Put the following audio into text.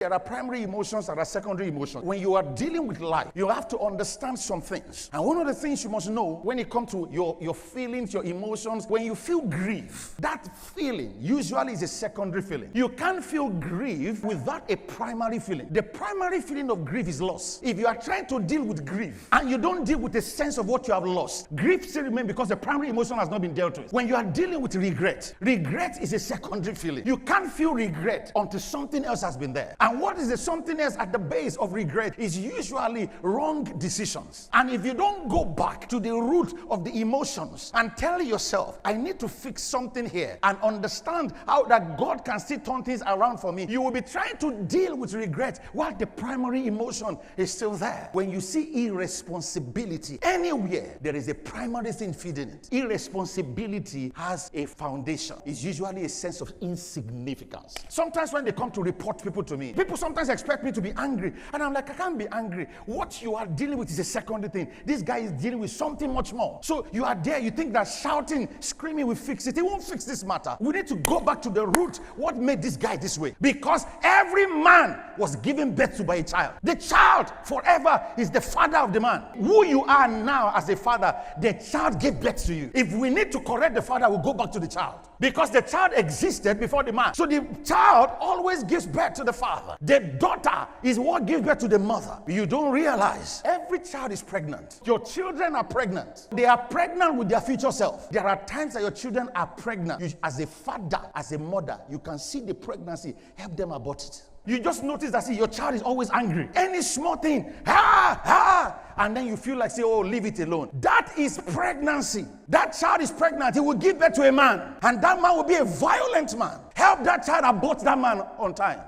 There are primary emotions, there are secondary emotions. When you are dealing with life, you have to understand some things. And one of the things you must know when it comes to your feelings, your emotions, when you feel grief, that feeling usually is a secondary feeling. You can't feel grief without a primary feeling. The primary feeling of grief is loss. If you are trying to deal with grief and you don't deal with a sense of what you have lost, grief still remains because the primary emotion has not been dealt with. When you are dealing with regret, regret is a secondary feeling. You can't feel regret until something else has been there. And what is the something else at the base of regret is usually wrong decisions. And if you don't go back to the root of the emotions and tell yourself, I need to fix something here and understand how that God can still turn things around for me, you will be trying to deal with regret while the primary emotion is still there. When you see irresponsibility anywhere, there is a primary thing feeding it. Irresponsibility has a foundation. It's usually a sense of insignificance. Sometimes when they come to report people to me, people sometimes expect me to be angry. And I'm like, I can't be angry. What you are dealing with is a secondary thing. This guy is dealing with something much more. So you are there, you think that shouting, screaming will fix it. It won't fix this matter. We need to go back to the root. What made this guy this way? Because every man was given birth to by a child. The child forever is the father of the man. Who you are now as a father, the child gave birth to you. If we need to correct the father, we'll go back to the child. Because the child existed before the man. So the child always gives birth to the father. The daughter is what gives birth to the mother. You don't realize every child is pregnant. Your children are pregnant. They are pregnant with their future self. There are times that your children are pregnant. You, as a father, as a mother, you can see the pregnancy, help them abort it. You just notice that your child is always angry. Any small thing, and then you feel like, say, oh, leave it alone. That is pregnancy. That child is pregnant. He will give birth to a man. And that man will be a violent man. Help that child abort that man on time.